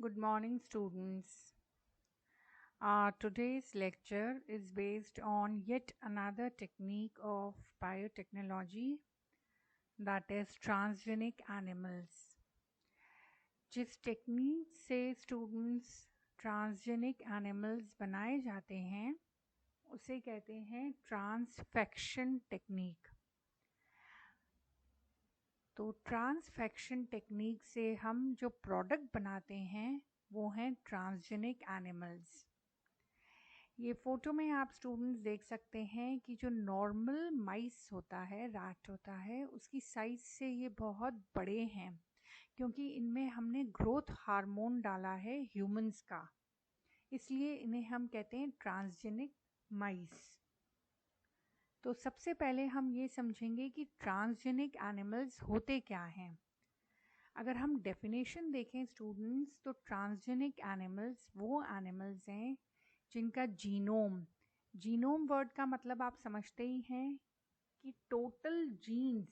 Good morning, students. Today's lecture is based on yet another technique of biotechnology, that is transgenic animals. जिस technique से students transgenic animals बनाए जाते हैं उसे कहते हैं ट्रांसफेक्शन टेक्निक। तो ट्रांसफेक्शन टेक्निक से हम जो प्रोडक्ट बनाते हैं वो हैं ट्रांसजेनिक एनिमल्स। ये फ़ोटो में आप स्टूडेंट्स देख सकते हैं कि जो नॉर्मल माइस होता है, रैट होता है, उसकी साइज़ से ये बहुत बड़े हैं क्योंकि इनमें हमने ग्रोथ हार्मोन डाला है ह्यूमंस का, इसलिए इन्हें हम कहते हैं ट्रांसजेनिक माइस। तो सबसे पहले हम ये समझेंगे कि ट्रांसजेनिक एनिमल्स होते क्या हैं। अगर हम डेफिनेशन देखें स्टूडेंट्स, तो ट्रांसजेनिक एनिमल्स वो एनिमल्स हैं जिनका जीनोम वर्ड का मतलब आप समझते ही हैं कि टोटल जीन्स,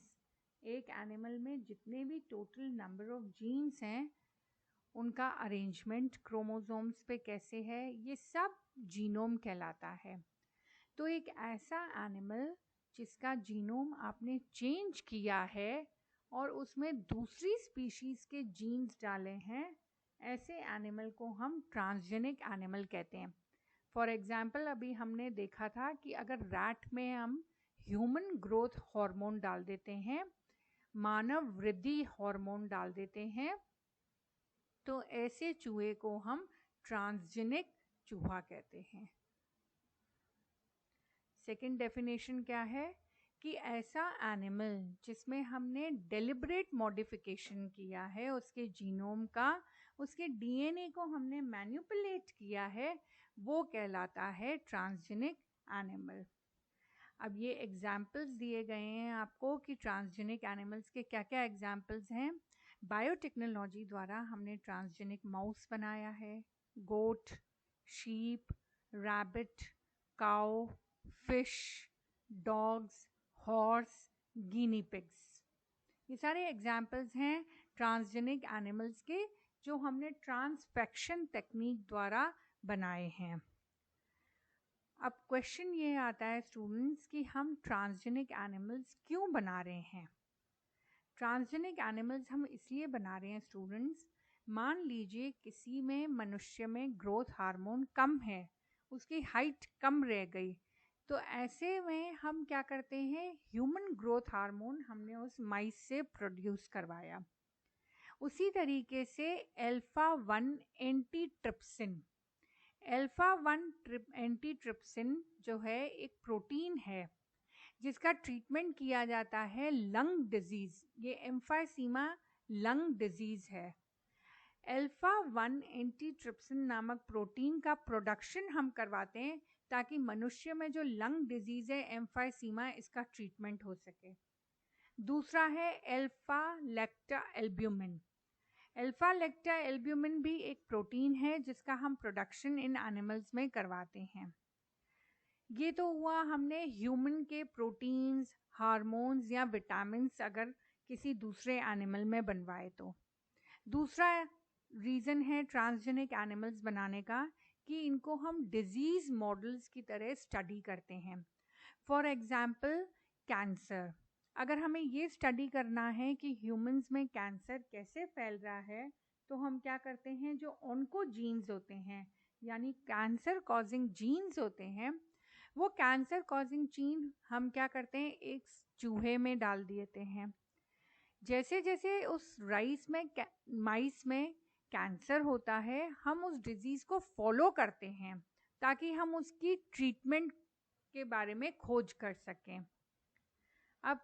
एक एनिमल में जितने भी टोटल नंबर ऑफ जीन्स हैं उनका अरेंजमेंट क्रोमोसोम्स पे कैसे है, ये सब जीनोम कहलाता है। तो एक ऐसा एनिमल जिसका जीनोम आपने चेंज किया है और उसमें दूसरी स्पीशीज़ के जीन्स डाले हैं, ऐसे एनिमल को हम ट्रांसजेनिक एनिमल कहते हैं। फॉर एग्ज़ाम्पल अभी हमने देखा था कि अगर रैट में हम ह्यूमन ग्रोथ हार्मोन डाल देते हैं, मानव वृद्धि हार्मोन डाल देते हैं, तो ऐसे चूहे को हम ट्रांसजेनिक चूहा कहते हैं। सेकेंड डेफिनेशन क्या है कि ऐसा एनिमल जिसमें हमने डेलिब्रेट मॉडिफिकेशन किया है उसके जीनोम का, उसके डीएनए को हमने मैनिपुलेट किया है, वो कहलाता है ट्रांसजेनिक एनिमल। अब ये एग्जाम्पल्स दिए गए हैं आपको कि ट्रांसजेनिक एनिमल्स के क्या क्या एग्जाम्पल्स हैं। बायोटेक्नोलॉजी द्वारा हमने ट्रांसजेनिक माउस बनाया है, goat, sheep, rabbit, cow, fish, dogs, horse, guinea pigs. ये सारे एग्जाम्पल्स हैं ट्रांसजेनिक एनिमल्स के जो हमने ट्रांसफेक्शन टेक्निक द्वारा बनाए हैं। अब क्वेश्चन ये आता है स्टूडेंट्स कि हम ट्रांसजेनिक एनिमल्स क्यों बना रहे हैं। ट्रांसजेनिक एनिमल्स हम इसलिए बना रहे हैं स्टूडेंट्स, मान लीजिए किसी में मनुष्य में ग्रोथ हार्मोन कम है, उसकी हाइट कम रह गई, तो ऐसे में हम क्या करते हैं, ह्यूमन ग्रोथ हार्मोन हमने उस माइस से प्रोड्यूस करवाया। उसी तरीके से अल्फा-1 एंटीट्रिप्सिन, अल्फा-1 एंटीट्रिप्सिन जो है एक प्रोटीन है जिसका ट्रीटमेंट किया जाता है लंग डिजीज़, ये एम्फाइसीमा लंग डिजीज़ है। अल्फा-1 एंटीट्रिप्सिन नामक प्रोटीन का प्रोडक्शन हम करवाते हैं ताकि मनुष्य में जो लंग डिजीज़ है एम्फाइसीमा, इसका ट्रीटमेंट हो सके। दूसरा है अल्फा लेक्टा एल्ब्यूमिन। अल्फा लेक्टा एल्ब्यूमिन भी एक प्रोटीन है जिसका हम प्रोडक्शन इन एनिमल्स में करवाते हैं। ये तो हुआ हमने ह्यूमन के प्रोटीन्स, हार्मोन्स या विटामिन्स अगर किसी दूसरे एनिमल में बनवाए तो। दूसरा रीज़न है ट्रांसजेनिक एनिमल्स बनाने का कि इनको हम डिजीज़ मॉडल्स की तरह स्टडी करते हैं। फॉर एग्ज़ाम्पल कैंसर, अगर हमें ये स्टडी करना है कि ह्यूमंस में कैंसर कैसे फैल रहा है, तो हम क्या करते हैं, जो ऑन्कोजीन्स होते हैं यानी कैंसर कॉजिंग जीन्स होते हैं, वो कैंसर कॉजिंग जीन हम क्या करते हैं, एक चूहे में डाल देते हैं। जैसे जैसे उस माइस में कैंसर होता है, हम उस डिजीज़ को फॉलो करते हैं ताकि हम उसकी ट्रीटमेंट के बारे में खोज कर सकें। अब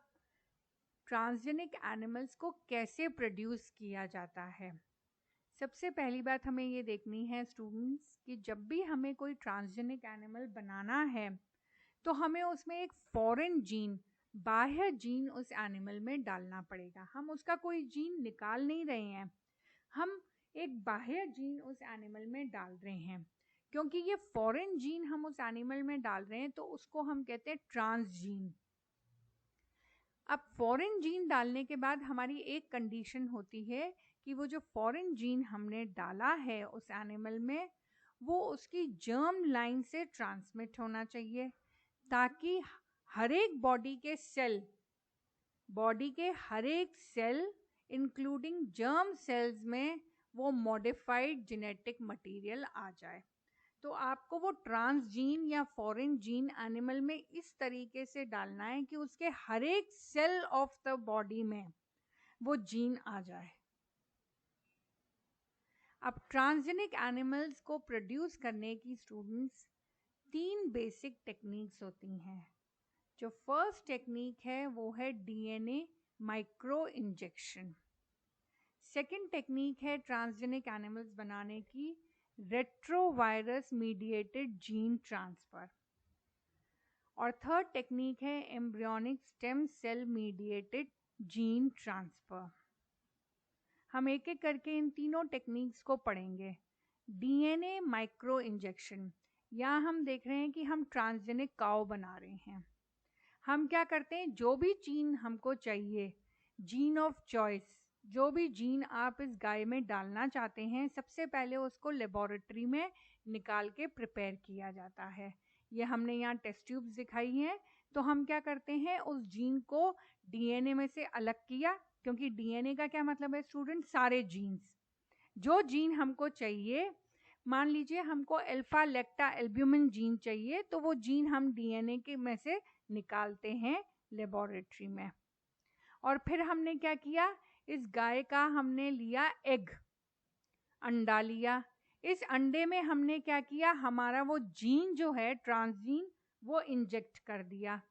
ट्रांसजेनिक एनिमल्स को कैसे प्रोड्यूस किया जाता है। सबसे पहली बात हमें ये देखनी है स्टूडेंट्स कि जब भी हमें कोई ट्रांसजेनिक एनिमल बनाना है तो हमें उसमें एक फॉरेन जीन, बाह्य जीन उस एनिमल में डालना पड़ेगा। हम उसका कोई जीन निकाल नहीं रहे हैं, हम एक बाह्य जीन उस एनिमल में डाल रहे हैं। क्योंकि ये फॉरेन जीन हम उस एनिमल में डाल रहे हैं तो उसको हम कहते हैं ट्रांसजीन। अब फॉरेन जीन डालने के बाद हमारी एक कंडीशन होती है कि वो जो फॉरेन जीन हमने डाला है उस एनिमल में, वो उसकी जर्म लाइन से ट्रांसमिट होना चाहिए, ताकि हर एक बॉडी के हर एक सेल इंक्लूडिंग जर्म सेल्स में वो मॉडिफाइड जेनेटिक मटेरियल आ जाए। तो आपको वो ट्रांसजीन या फॉरेन जीन एनिमल में इस तरीके से डालना है कि उसके हर एक सेल ऑफ द बॉडी में वो जीन आ जाए। अब ट्रांसजेनिक एनिमल्स को प्रोड्यूस करने की स्टूडेंट्स 3 बेसिक टेक्निक्स होती हैं। जो फर्स्ट टेक्निक है वो है DNA micro injection. Second technique है ट्रांसजेनिक एनिमल्स बनाने की रेट्रोवायरस मीडिएटेड जीन ट्रांसफर। और थर्ड टेक्निक है embryonic stem cell mediated gene transfer. हम एक एक करके इन तीनों टेक्निक्स को पढ़ेंगे। डीएनए माइक्रो इंजेक्शन, यहाँ हम देख रहे हैं कि हम ट्रांसजेनिक काउ बना रहे हैं। हम क्या करते हैं, जो भी जीन हमको चाहिए, जीन ऑफ चॉइस, जो भी जीन आप इस गाय में डालना चाहते हैं, सबसे पहले उसको लेबोरेटरी में निकाल के प्रिपेयर किया जाता है। ये हमने यहाँ टेस्ट ट्यूब्स दिखाई हैं। तो हम क्या करते हैं, उस जीन को डीएनए में से अलग किया, क्योंकि डीएनए का क्या मतलब है स्टूडेंट, सारे जीन्स। जो जीन हमको चाहिए, मान लीजिए हमको अल्फा लेक्टा एल्ब्यूमिन जीन चाहिए, तो वो जीन हम डीएनए के में से निकालते हैं लेबोरेटरी में। और फिर हमने क्या किया, इस गाय का हमने लिया एग, अंडा लिया। इस अंडे में हमने क्या किया, हमारा वो जीन जो है ट्रांसजीन, वो इंजेक्ट कर दिया।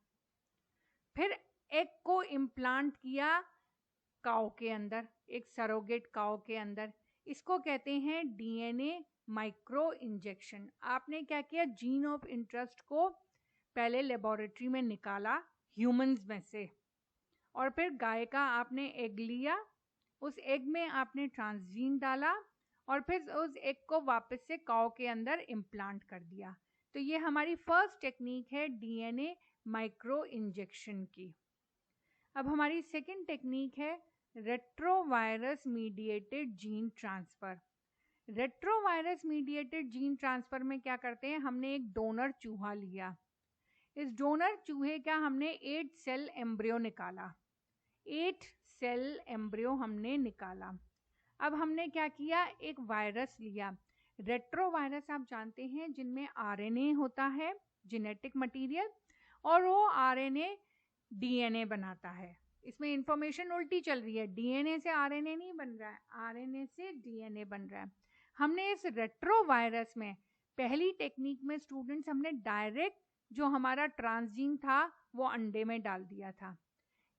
फिर एग को इम्प्लांट किया काऊ के अंदर, एक सरोगेट काऊ के अंदर। इसको कहते हैं डीएनए माइक्रो इंजेक्शन। आपने क्या किया, जीन ऑफ इंटरेस्ट को पहले लेबोरेटरी में निकाला ह्यूमंस में से, और फिर गाय का आपने एग लिया, उस एग में आपने ट्रांसजीन डाला, और फिर उस एग को वापस से काऊ के अंदर इम्प्लांट कर दिया। तो ये हमारी फर्स्ट टेक्निक है डीएनए माइक्रो इंजेक्शन की। अब हमारी सेकेंड टेक्निक है retrovirus mediated gene transfer. Retrovirus mediated gene transfer में क्या करते हैं, हमने एक डोनर चूहा लिया। इस डोनर चूहे का हमने 8 सेल एम्ब्रियो निकाला, 8 सेल एम्ब्रियो हमने निकाला। अब हमने क्या किया, एक वायरस लिया। रेट्रोवायरस आप जानते हैं जिनमें आरएनए होता है, जेनेटिक मटेरियल, और वो आरएनए डीएनए बनाता है। इसमें इंफॉर्मेशन उल्टी चल रही है, डीएनए से आरएनए नहीं बन रहा है, आरएनए से डीएनए बन रहा है। हमने इस रेट्रोवायरस में पहली टेक्निक में स्टूडेंट्स हमने डायरेक्ट जो हमारा ट्रांसजीन था वो अंडे में डाल दिया था।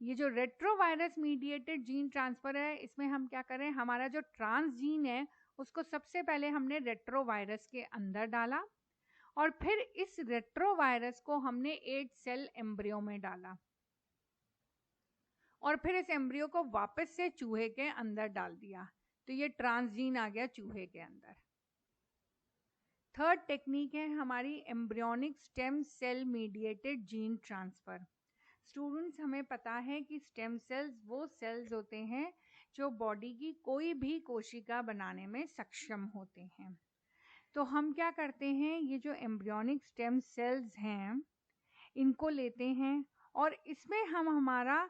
ये जो रेट्रोवायरस मीडिएटेड जीन ट्रांसफर है, इसमें हम क्या करें, हमारा जो ट्रांसजीन है उसको सबसे पहले हमने रेट्रोवायरस के अंदर डाला, और फिर इस रेट्रोवायरस को हमने 8 सेल एम्ब्रियो में डाला, और फिर इस एम्ब्रियो को वापस से चूहे के अंदर डाल दिया। तो ये ट्रांसजीन आ गया चूहे के अंदर। थर्ड टेक्निक है हमारी embryonic stem cell mediated gene transfer. Students, हमें पता है कि स्टेम सेल्स वो सेल्स होते हैं जो बॉडी की कोई भी कोशिका बनाने में सक्षम होते हैं। तो हम क्या करते हैं, ये जो एम्ब्रियोनिक स्टेम सेल्स हैं इनको लेते हैं, और इसमें हम हमारा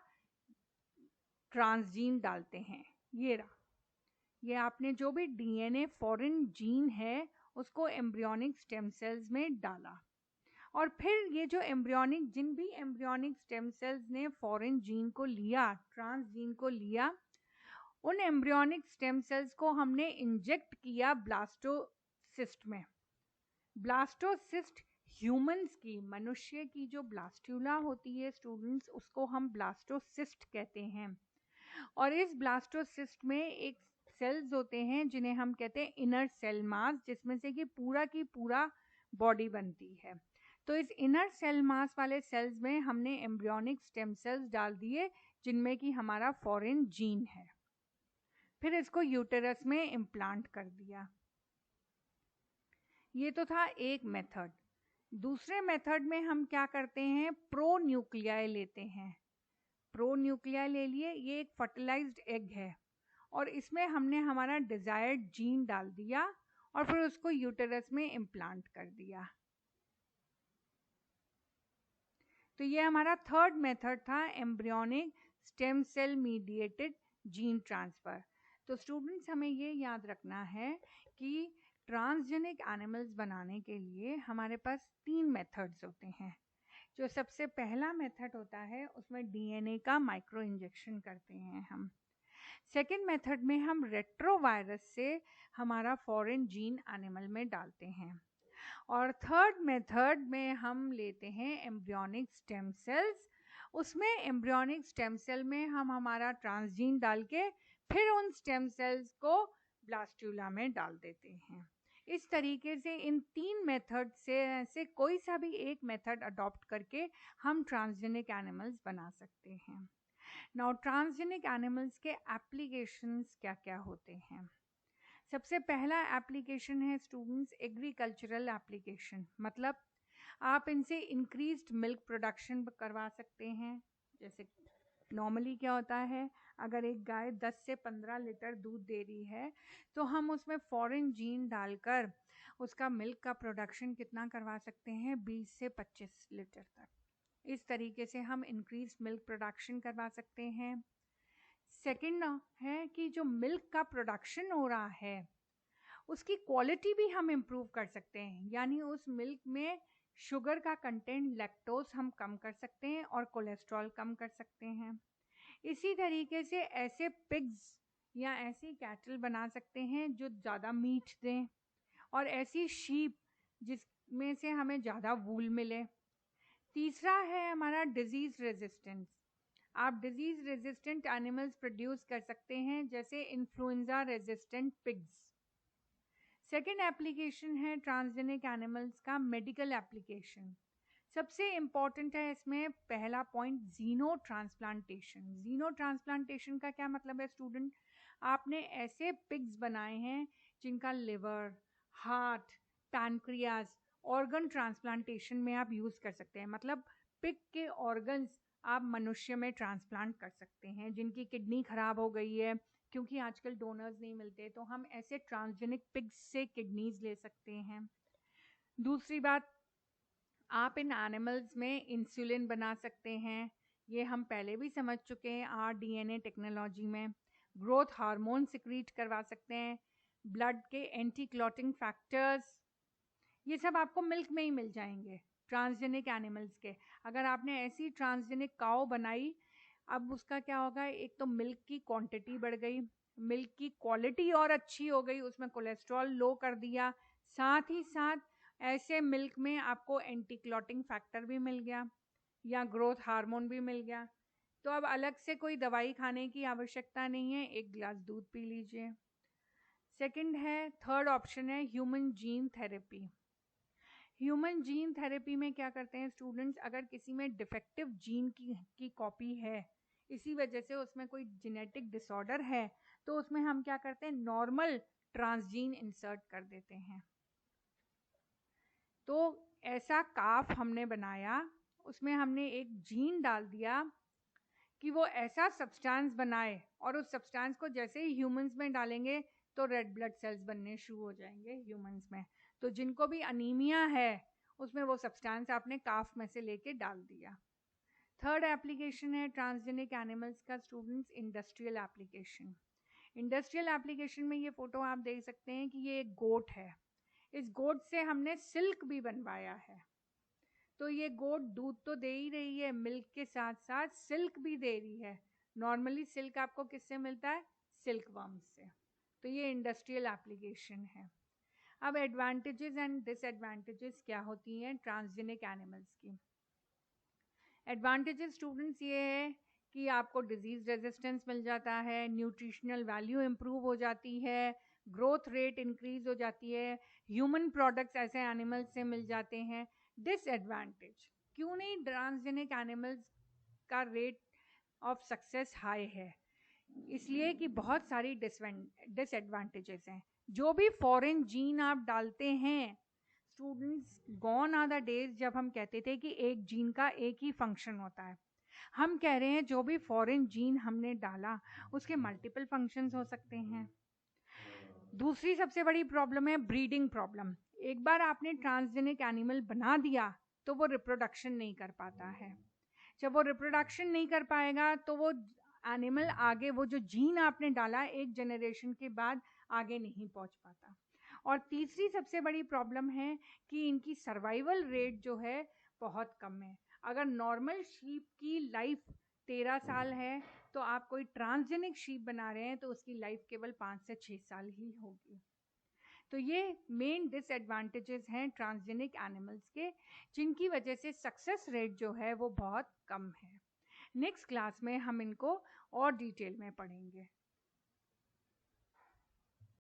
ट्रांसजीन डालते हैं। ये रहा, ये आपने जो भी डीएनए फॉरेन जीन है उसको एम्ब्रियोनिक स्टेम सेल्स में डाला, और फिर ये जो एम्ब्रियोनिक, जिन भी एम्ब्रियोनिक स्टेम सेल्स ने फॉरेन जीन को लिया, ट्रांसजीन को लिया, उन एम्ब्रियोनिक स्टेम सेल्स को हमने इंजेक्ट किया ब्लास्टोसिस्ट में। ब्लास्टोसिस्ट ह्यूमंस की, मनुष्य की जो ब्लास्टुला होती है स्टूडेंट्स, उसको हम ब्लास्टोसिस्ट कहते हैं। और इस ब्लास्टोसिस्ट में एक सेल्स होते हैं जिन्हें हम कहते हैं इनर सेल मास, जिसमें से कि पूरा बॉडी बनती है। तो इस इनर सेल मास वाले सेल्स में हमने एम्ब्रियोनिक स्टेम सेल्स डाल दिए जिनमें कि हमारा फॉरेन जीन है। फिर इसको यूटेरस में इम्प्लांट कर दिया। ये तो था एक मेथड। दूसरे मेथड में हम क्या करते हैं, प्रो न्यूक्लियाई लेते हैं। प्रो न्यूक्लियाई ले लिए, ये एक फर्टिलाइज्ड एग है, और इसमें हमने हमारा डिजायर्ड जीन डाल दिया और फिर उसको यूटेरस में इम्प्लांट कर दिया। तो ये हमारा थर्ड मेथड था, embryonic stem cell mediated gene transfer. तो स्टूडेंट्स हमें ये याद रखना है कि ट्रांसजेनिक एनिमल्स बनाने के लिए हमारे पास 3 मेथड्स होते हैं। जो सबसे पहला मेथड होता है उसमें डीएनए का माइक्रो इंजेक्शन करते हैं हम। सेकेंड मेथड में हम रेट्रोवायरस से हमारा फॉरेन जीन एनिमल में डालते हैं। और थर्ड मेथड में हम लेते हैं एम्ब्रियोनिक स्टेम सेल्स। उसमें एम्ब्रियोनिक स्टेम सेल में हम हमारा ट्रांसजीन डाल के फिर उन स्टेम सेल्स को ब्लास्टुला में डाल देते हैं। इस तरीके से इन 3 मेथड से कोई सा भी एक मेथड अडॉप्ट करके हम ट्रांसजेनिक एनिमल्स बना सकते हैं। नाउ ट्रांसजेनिक एनिमल्स के एप्लीकेशंस क्या क्या होते हैं। सबसे पहला एप्लीकेशन है स्टूडेंट्स एग्रीकल्चरल एप्लीकेशन, मतलब आप इनसे इंक्रीज्ड मिल्क प्रोडक्शन करवा सकते हैं। जैसे नॉर्मली क्या होता है, अगर एक गाय 10 से 15 लीटर दूध दे रही है तो हम उसमें फॉरेन जीन डालकर उसका मिल्क का प्रोडक्शन कितना करवा सकते हैं, 20 से 25 लीटर तक। इस तरीके से हम इंक्रीज्ड मिल्क प्रोडक्शन करवा सकते हैं। सेकंड है कि जो मिल्क का प्रोडक्शन हो रहा है उसकी क्वालिटी भी हम इम्प्रूव कर सकते हैं, यानी उस मिल्क में शुगर का कंटेंट, लैक्टोज हम कम कर सकते हैं और कोलेस्ट्रॉल कम कर सकते हैं। इसी तरीके से ऐसे पिग्स या ऐसी कैटल बना सकते हैं जो ज़्यादा मीट दें, और ऐसी शीप जिसमें से हमें ज़्यादा वूल मिले। तीसरा है हमारा डिजीज़ रेजिस्टेंस। आप डिजीज़ रेजिस्टेंट एनिमल्स प्रोड्यूस कर सकते हैं, जैसे influenza resistant pigs. Second application है ट्रांसजेनिक एनिमल्स का मेडिकल एप्लीकेशन। सबसे इम्पॉर्टेंट है इसमें पहला पॉइंट, जीनो ट्रांसप्लांटेशन। जीनो ट्रांसप्लांटेशन का क्या मतलब है स्टूडेंट, आपने ऐसे पिग्स बनाए हैं जिनका liver, heart, pancreas organ transplantation में आप यूज़ कर सकते हैं। मतलब पिग के ऑर्गन्स आप मनुष्य में ट्रांसप्लांट कर सकते हैं। जिनकी किडनी खराब हो गई है क्योंकि आजकल डोनर्स नहीं मिलते, तो हम ऐसे ट्रांसजेनिक पिग्स से किडनीज ले सकते हैं। दूसरी बात, आप इन एनिमल्स में इंसुलिन बना सकते हैं, ये हम पहले भी समझ चुके हैं आरडीएनए टेक्नोलॉजी में। ग्रोथ हार्मोन सिक्रीट करवा सकते हैं, ब्लड के एंटी क्लॉटिंग फैक्टर्स, ये सब आपको मिल्क में ही मिल जाएंगे ट्रांसजेनिक एनिमल्स के। अगर आपने ऐसी ट्रांसजेनिक काऊ बनाई, अब उसका क्या होगा, एक तो मिल्क की क्वांटिटी बढ़ गई, मिल्क की क्वालिटी और अच्छी हो गई, उसमें कोलेस्ट्रॉल लो कर दिया, साथ ही साथ ऐसे मिल्क में आपको एंटी क्लॉटिंग फैक्टर भी मिल गया या ग्रोथ हार्मोन भी मिल गया। तो अब अलग से कोई दवाई खाने की आवश्यकता नहीं है, एक गिलास दूध पी लीजिए। सेकंड है, थर्ड ऑप्शन है human gene therapy. Human gene therapy में क्या करते हैं स्टूडेंट्स, अगर किसी में डिफेक्टिव जीन की कॉपी है, इसी वजह से उसमें कोई जेनेटिक डिसऑर्डर है, तो उसमें हम क्या करते हैं, नॉर्मल ट्रांसजीन इंसर्ट कर देते हैं। तो ऐसा काफ हमने बनाया, उसमें हमने एक जीन डाल दिया कि वो ऐसा सब्सटेंस बनाए, और उस सब्सटेंस को जैसे ही ह्यूमंस में डालेंगे तो रेड ब्लड सेल्स बनने शुरू हो जाएंगे ह्यूमंस में। तो जिनको भी अनीमिया है उसमें वो सब्सटेंस आपने काफ में से लेके डाल दिया। थर्ड एप्लीकेशन है ट्रांसजेनिक एनिमल्स का students, industrial application. Industrial application में ये फोटो आप देख सकते हैं कि ये एक गोट है। इस गोट से हमने सिल्क भी बनवाया है। तो ये गोट दूध तो दे ही रही है, मिल्क के साथ साथ सिल्क भी दे रही है। नॉर्मली सिल्क आपको किससे मिलता है, सिल्क वर्म से। तो ये इंडस्ट्रियल एप्लीकेशन है। अब एडवांटेजेस एंड डिसएडवांटेजेस क्या होती हैं ट्रांसजेनिक एनिमल्स की। एडवांटेजेस स्टूडेंट्स ये है कि आपको डिजीज रेजिस्टेंस मिल जाता है, न्यूट्रिशनल वैल्यू इम्प्रूव हो जाती है, ग्रोथ रेट इंक्रीज हो जाती है, ह्यूमन प्रोडक्ट्स ऐसे एनिमल्स से मिल जाते हैं। डिसएडवांटेज, क्यों नहीं, ट्रांसजेनिक एनिमल्स का रेट ऑफ सक्सेस हाई है, इसलिए कि बहुत सारी डिसएडवांटेजेस हैं। जो भी फॉरेन जीन आप डालते हैं students, gone are the days जब हम कहते थे कि एक जीन का एक ही फंक्शन होता है। हम कह रहे हैं जो भी फॉरेन जीन हमने डाला उसके मल्टीपल फंक्शंस हो सकते हैं। दूसरी सबसे बड़ी प्रॉब्लम है ब्रीडिंग प्रॉब्लम। एक बार आपने ट्रांसजेनिक एनिमल बना दिया तो वो रिप्रोडक्शन नहीं कर पाता है। जब वो रिप्रोडक्शन नहीं कर पाएगा तो वो एनिमल आगे, वो जो जीन आपने डाला एक जनरेशन के बाद आगे नहीं पहुंच पाता। और तीसरी सबसे बड़ी प्रॉब्लम है कि इनकी सर्वाइवल रेट जो है बहुत कम है। अगर नॉर्मल शीप की लाइफ 13 साल है तो आप कोई ट्रांसजेनिक शीप बना रहे हैं तो उसकी लाइफ केवल 5 से 6 साल ही होगी। तो ये मेन डिसएडवांटेजेस हैं ट्रांसजेनिक एनिमल्स के, जिनकी वजह से सक्सेस रेट जो है वो बहुत कम है। नेक्स्ट क्लास में हम इनको और डिटेल में पढ़ेंगे।